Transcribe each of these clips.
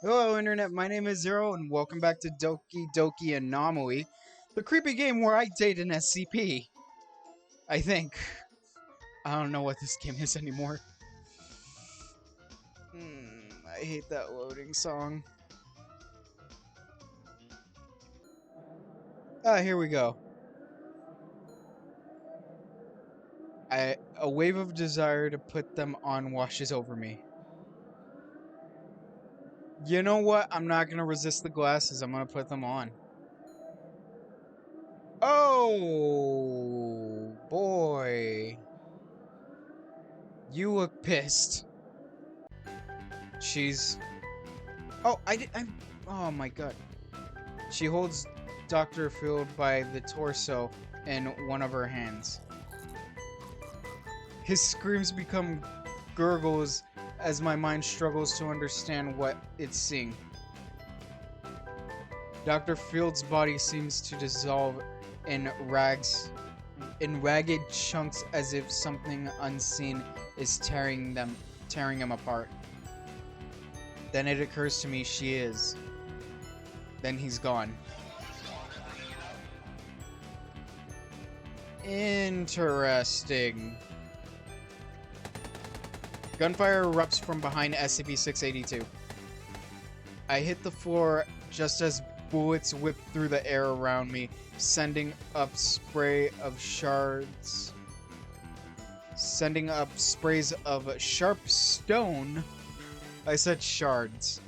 Hello Internet, my name is Zero and welcome back to Doki Doki Anomaly, the creepy game where I date an SCP. I think. I don't know what this game is anymore. I hate that loading song. Here we go. A wave of desire to put them on washes over me. You know what? I'm not gonna resist the glasses, I'm gonna put them on. Oh boy. You look pissed. She's... Oh, oh my god. She holds Dr. Field by the torso in one of her hands. His screams become gurgles as my mind struggles to understand what it's seeing. Dr. Field's body seems to dissolve in ragged chunks as if something unseen is tearing him apart. Then it occurs to me she is. Then he's gone. Interesting. Gunfire erupts from behind SCP-682. I hit the floor just as bullets whip through the air around me, sending up sprays of sharp stone. I said shards.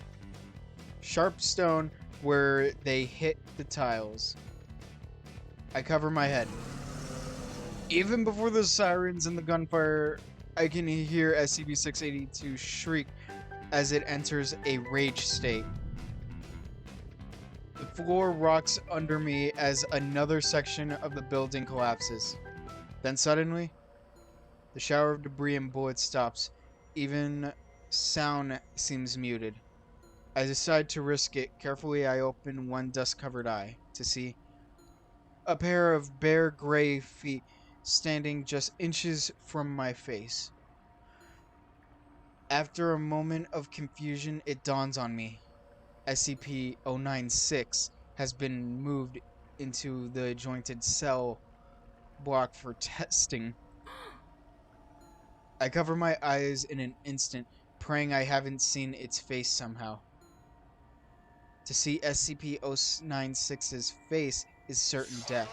Sharp stone where they hit the tiles. I cover my head. Even before the sirens and the gunfire, I can hear SCP-682 shriek as it enters a rage state. The floor rocks under me as another section of the building collapses. Then suddenly, the shower of debris and bullets stops. Even sound seems muted. I decide to risk it. Carefully, I open one dust-covered eye to see a pair of bare gray feet standing just inches from my face. After a moment of confusion, it dawns on me. SCP-096 has been moved into the jointed cell block for testing. I cover my eyes in an instant, praying I haven't seen its face somehow. To see SCP-096's face is certain death.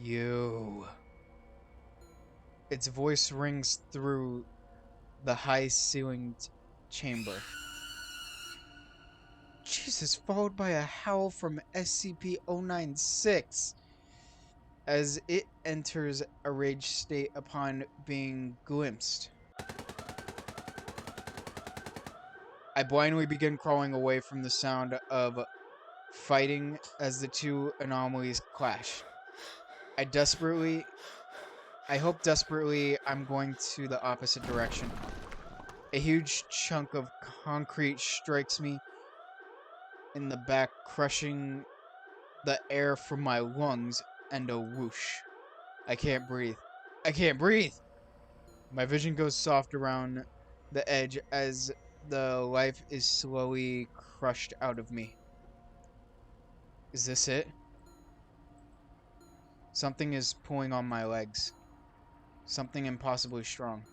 You. Its voice rings through the high-ceilinged chamber. Jesus, followed by a howl from SCP-096 as it enters a rage state upon being glimpsed. I blindly begin crawling away from the sound of fighting as the two anomalies clash. I hope desperately I'm going to the opposite direction. A huge chunk of concrete strikes me in the back, crushing the air from my lungs, and a whoosh. I can't breathe. I can't breathe! My vision goes soft around the edge as the life is slowly crushed out of me. Is this it? Something is pulling on my legs. Something impossibly strong.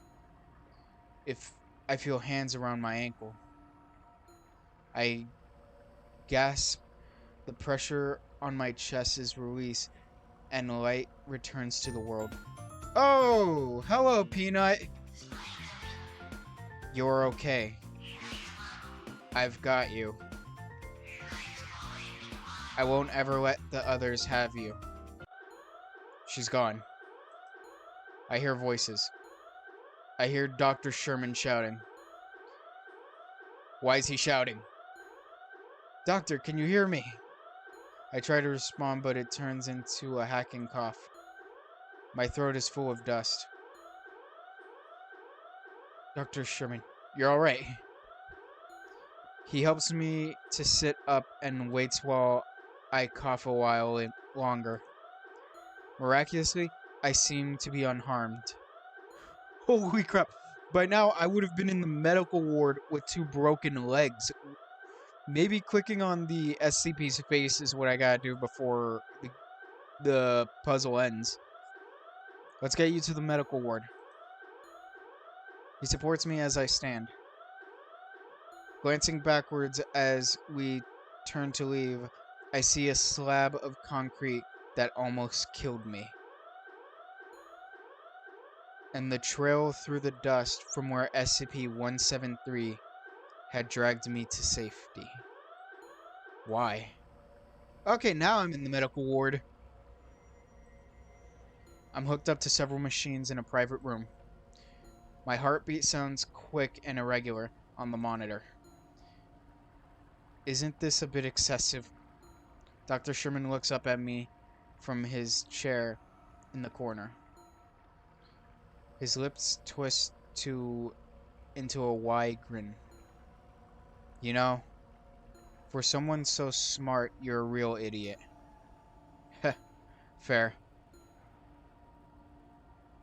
If I feel hands around my ankle. I gasp. The pressure on my chest is released, and light returns to the world. Oh! Hello, Peanut! You're okay. I've got you. I won't ever let the others have you. She's gone. I hear voices. I hear Dr. Sherman shouting. Why is he shouting? Doctor, can you hear me? I try to respond, but it turns into a hacking cough. My throat is full of dust. Dr. Sherman, you're alright. He helps me to sit up and waits while I cough a while longer. Miraculously, I seem to be unharmed. Holy crap! By now, I would have been in the medical ward with 2 broken legs. Maybe clicking on the SCP's face is what I gotta do before the puzzle ends. Let's get you to the medical ward. He supports me as I stand. Glancing backwards as we turn to leave, I see a slab of concrete that almost killed me, and the trail through the dust from where SCP-173 had dragged me to safety. Why? Okay, now I'm in the medical ward. I'm hooked up to several machines in a private room. My heartbeat sounds quick and irregular on the monitor. Isn't this a bit excessive? Dr. Sherman looks up at me from his chair in the corner. His lips twist into a wide grin. You know, for someone so smart, you're a real idiot. Heh, fair.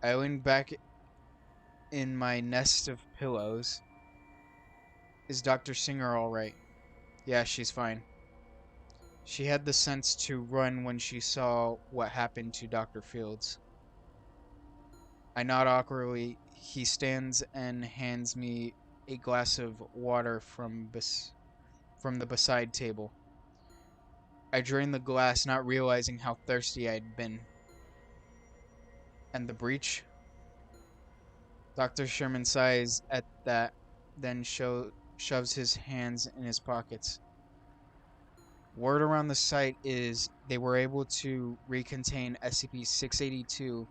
I lean back in my nest of pillows. Is Dr. Singer alright? Yeah, she's fine. She had the sense to run when she saw what happened to Dr. Fields. I nod awkwardly. He stands and hands me a glass of water from the beside table. I drain the glass, not realizing how thirsty I'd been. And the breach? Dr. Sherman sighs at that, then shoves his hands in his pockets. Word around the site is they were able to recontain SCP-682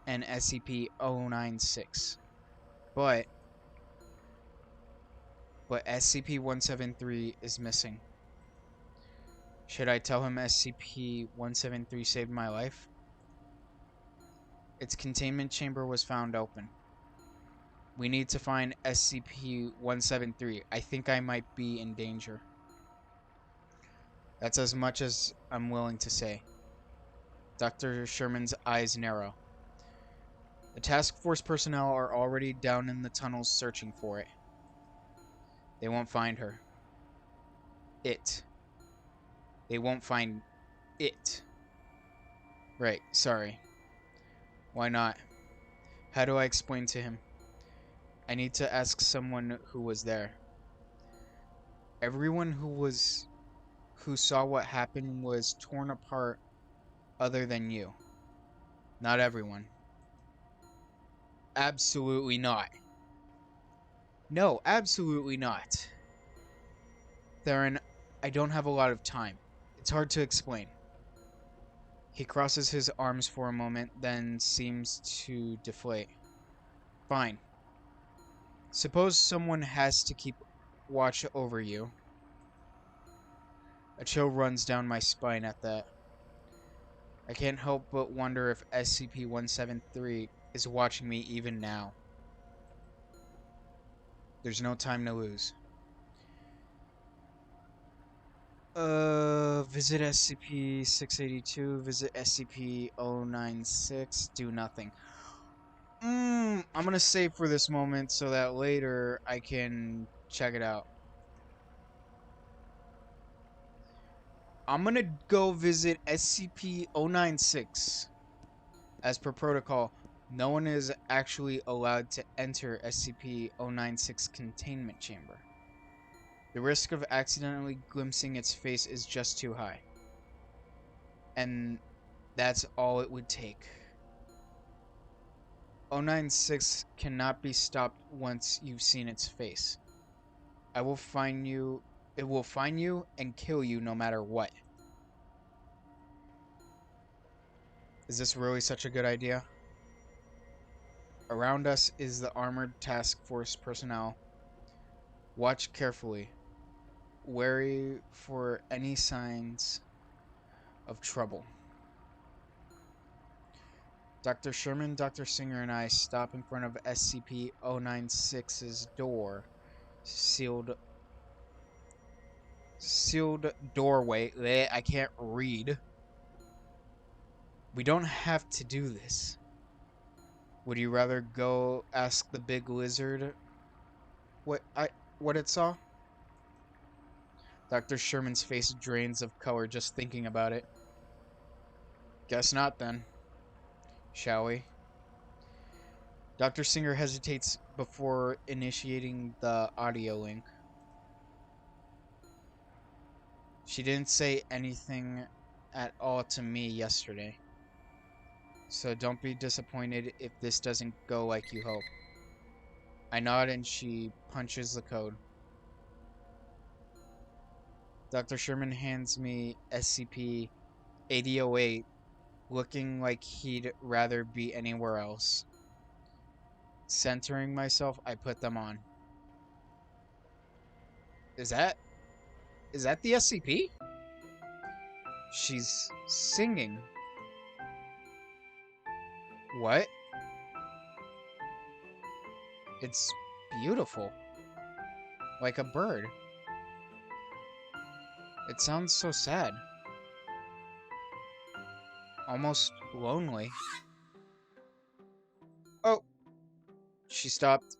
and SCP-096. But SCP-173 is missing. Should I tell him SCP-173 saved my life? Its containment chamber was found open. We need to find SCP-173. I think I might be in danger. That's as much as I'm willing to say. Dr. Sherman's eyes narrow. The task force personnel are already down in the tunnels searching for it. They won't find her. It. They won't find it. Right, sorry. Why not? How do I explain to him? I need to ask someone who was there. Everyone who saw what happened was torn apart other than you. Not everyone. Absolutely not. No, absolutely not. Theron, I don't have a lot of time. It's hard to explain. He crosses his arms for a moment, then seems to deflate. Fine. Suppose someone has to keep watch over you. A chill runs down my spine at that. I can't help but wonder if SCP-173 is watching me even now. There's no time to lose. Visit SCP-682, visit SCP-096, do nothing. I'm gonna save for this moment so that later I can check it out. I'm gonna go visit SCP-096. As per protocol, no one is actually allowed to enter SCP-096 containment chamber. The risk of accidentally glimpsing its face is just too high. And that's all it would take. 096 cannot be stopped once you've seen its face. It will find you and kill you no matter what. Is this really such a good idea? Around us is the armored task force personnel. Watch carefully, wary for any signs of trouble. Dr. Sherman, Dr. Singer, and I stop in front of SCP-096's door. Sealed doorway. I can't read. We don't have to do this. Would you rather go ask the big lizard what it saw? Dr. Sherman's face drains of color just thinking about it. Guess not then. Shall we? Dr. Singer hesitates before initiating the audio link. She didn't say anything at all to me yesterday. So don't be disappointed if this doesn't go like you hope. I nod and she punches the code. Dr. Sherman hands me SCP-8008, looking like he'd rather be anywhere else. Centering myself, I put them on. Is that the SCP? She's singing. What? It's beautiful. Like a bird. It sounds so sad. Almost lonely. Oh! She stopped.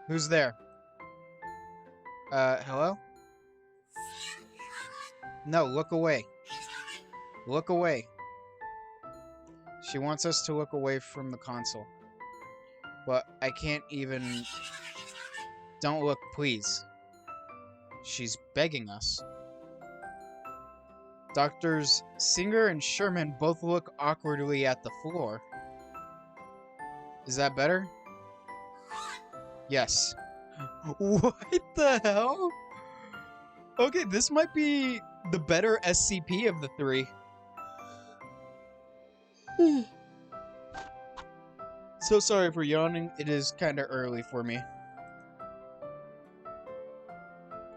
Who's there? Hello? No, look away. Look away. She wants us to look away from the console. But I can't even... Don't look, please. She's begging us. Doctors Singer and Sherman both look awkwardly at the floor. Is that better? Yes. What the hell? Okay, this might be the better SCP of the three. So sorry for yawning. It is kind of early for me.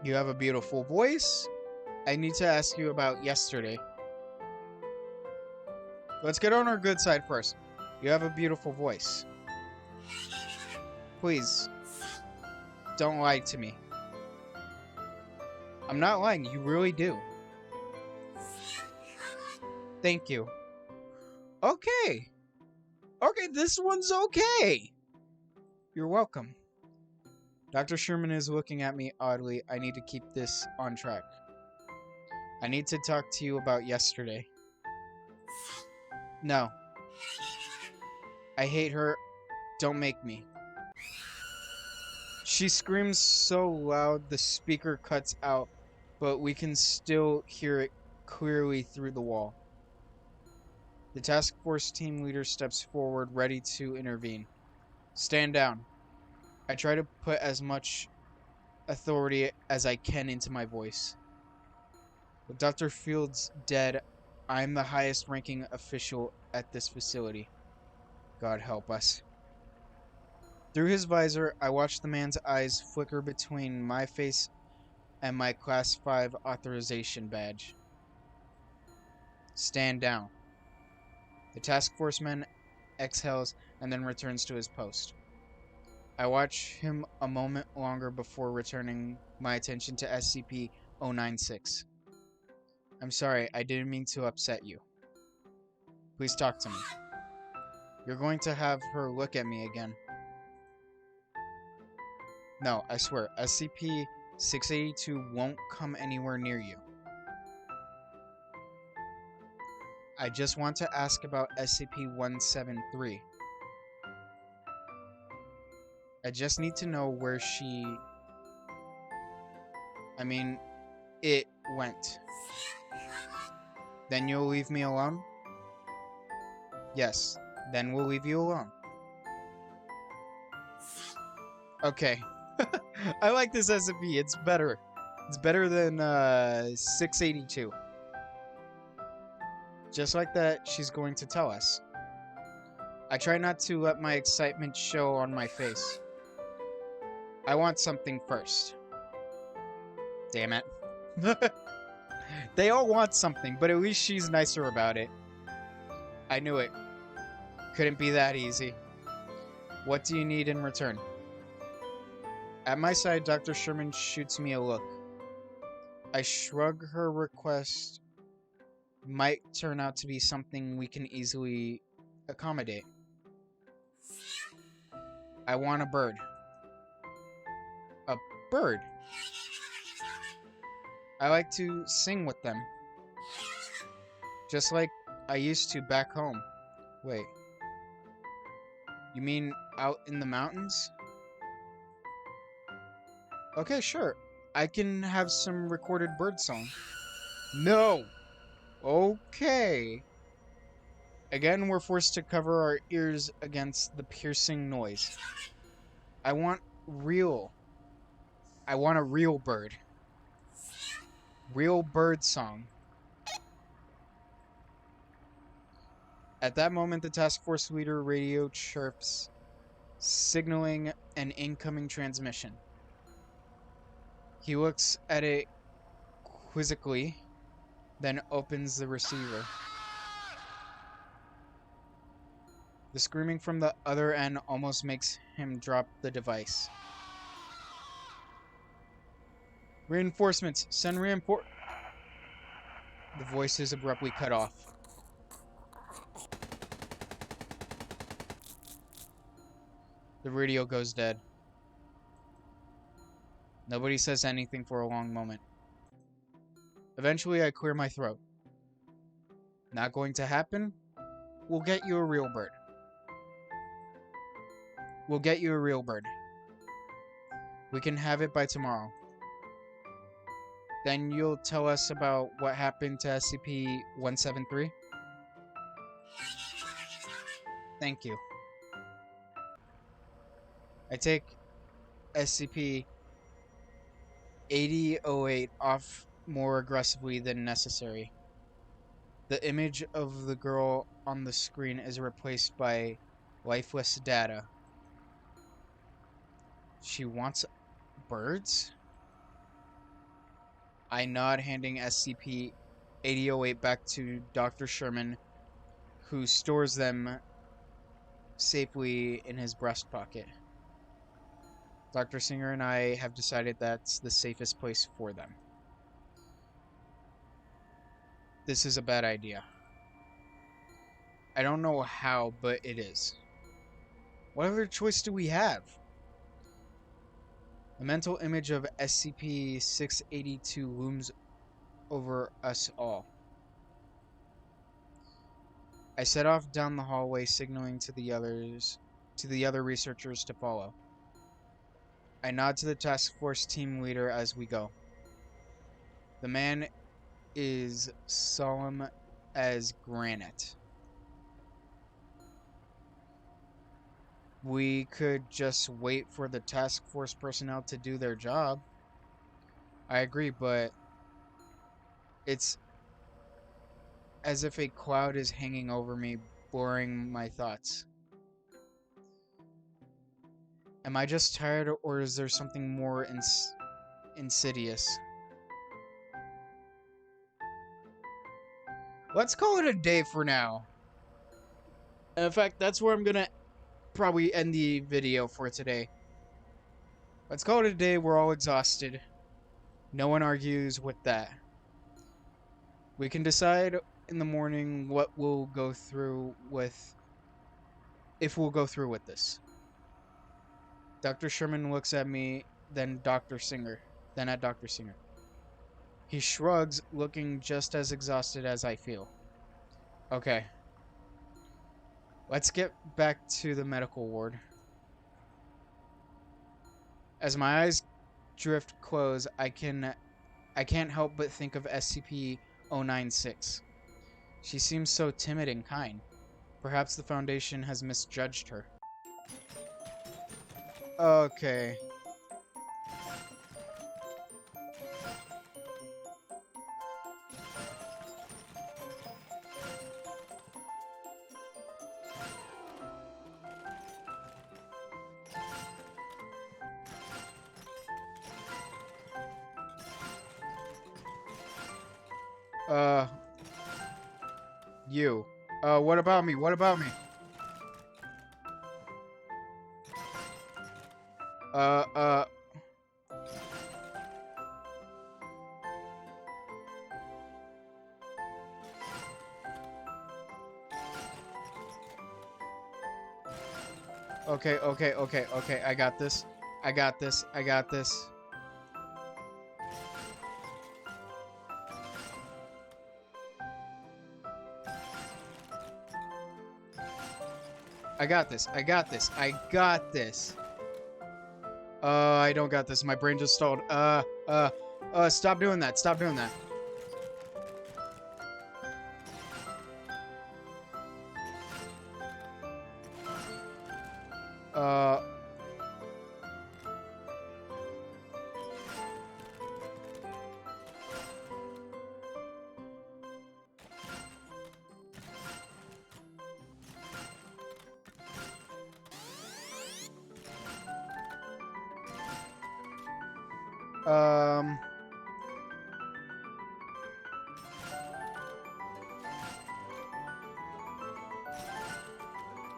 You have a beautiful voice. I need to ask you about yesterday. Let's get on our good side first. You have a beautiful voice. Please, don't lie to me. I'm not lying, you really do. Thank you. Okay. Okay, this one's okay. You're welcome. Dr. Sherman is looking at me oddly. I need to keep this on track. I need to talk to you about yesterday. No. I hate her. Don't make me. She screams so loud the speaker cuts out, but we can still hear it clearly through the wall. The task force team leader steps forward, ready to intervene. Stand down. I try to put as much authority as I can into my voice. With Dr. Fields dead, I'm the highest ranking official at this facility. God help us. Through his visor, I watch the man's eyes flicker between my face and my Class 5 authorization badge. Stand down. The task force man exhales and then returns to his post. I watch him a moment longer before returning my attention to SCP-096. I'm sorry, I didn't mean to upset you. Please talk to me. You're going to have her look at me again. No, I swear, SCP-682 won't come anywhere near you. I just want to ask about SCP-173. I just need to know where it went. Then you'll leave me alone? Yes, then we'll leave you alone. Okay. I like this SCP, it's better. It's better than 682. Just like that, she's going to tell us. I try not to let my excitement show on my face. I want something first. Damn it. They all want something, but at least she's nicer about it. I knew it. Couldn't be that easy. What do you need in return? At my side, Dr. Sherman shoots me a look. I shrug. Her request might turn out to be something we can easily accommodate. I want a bird. A bird? I like to sing with them. Just like I used to back home. Wait. You mean out in the mountains? Okay, sure. I can have some recorded birdsong. No! Okay. Again, we're forced to cover our ears against the piercing noise. I want real. I want a real bird. Real bird song. At that moment, the task force leader radio chirps, signaling an incoming transmission. He looks at it quizzically, then opens the receiver. The screaming from the other end almost makes him drop the device. Reinforcements! Send reinfor... The voice is abruptly cut off. The radio goes dead. Nobody says anything for a long moment. Eventually, I clear my throat. Not going to happen? We'll get you a real bird. We'll get you a real bird. We can have it by tomorrow. Then you'll tell us about what happened to SCP-173? Thank you. I take SCP-8008 off more aggressively than necessary. The image of the girl on the screen is replaced by lifeless data. She wants birds? I nod, handing SCP-8008 back to Dr. Sherman, who stores them safely in his breast pocket. Dr. Singer and I have decided that's the safest place for them. This is a bad idea. I don't know how, but it is. What other choice do we have? The mental image of SCP-682 looms over us all. I set off down the hallway, signaling to the other researchers to follow. I nod to the task force team leader as we go. The man is solemn as granite. We could just wait for the task force personnel to do their job. I agree, but it's as if a cloud is hanging over me, blurring my thoughts. Am I just tired, or is there something more insidious? Let's call it a day for now. In fact, that's where I'm gonna probably end the video for today. Let's call it a day. We're all exhausted. No one argues with that. We can decide in the morning what we'll go through with, if we'll go through with this. Dr. Sherman looks at me, then at Dr. Singer. He shrugs, looking just as exhausted as I feel. Okay. Let's get back to the medical ward. As my eyes drift close, I can't help but think of SCP-096. She seems so timid and kind. Perhaps the Foundation has misjudged her. Okay. You. What about me? What about me? Okay, I got this. I got this. I got this. I got this. I don't got this. My brain just stalled. Stop doing that. Stop doing that. Uh... Um...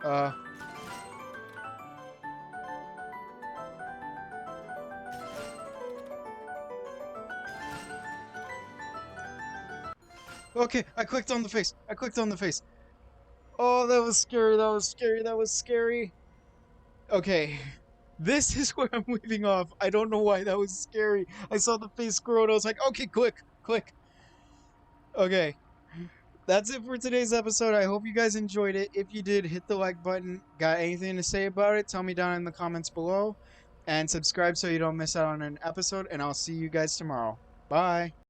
Uh... Okay, I clicked on the face. I clicked on the face. Oh, that was scary. That was scary. That was scary. Okay. This is where I'm leaving off. I don't know why that was scary. I saw the face grow and I was like, okay, click, click. Okay. That's it for today's episode. I hope you guys enjoyed it. If you did, hit the like button. Got anything to say about it? Tell me down in the comments below. And subscribe so you don't miss out on an episode. And I'll see you guys tomorrow. Bye.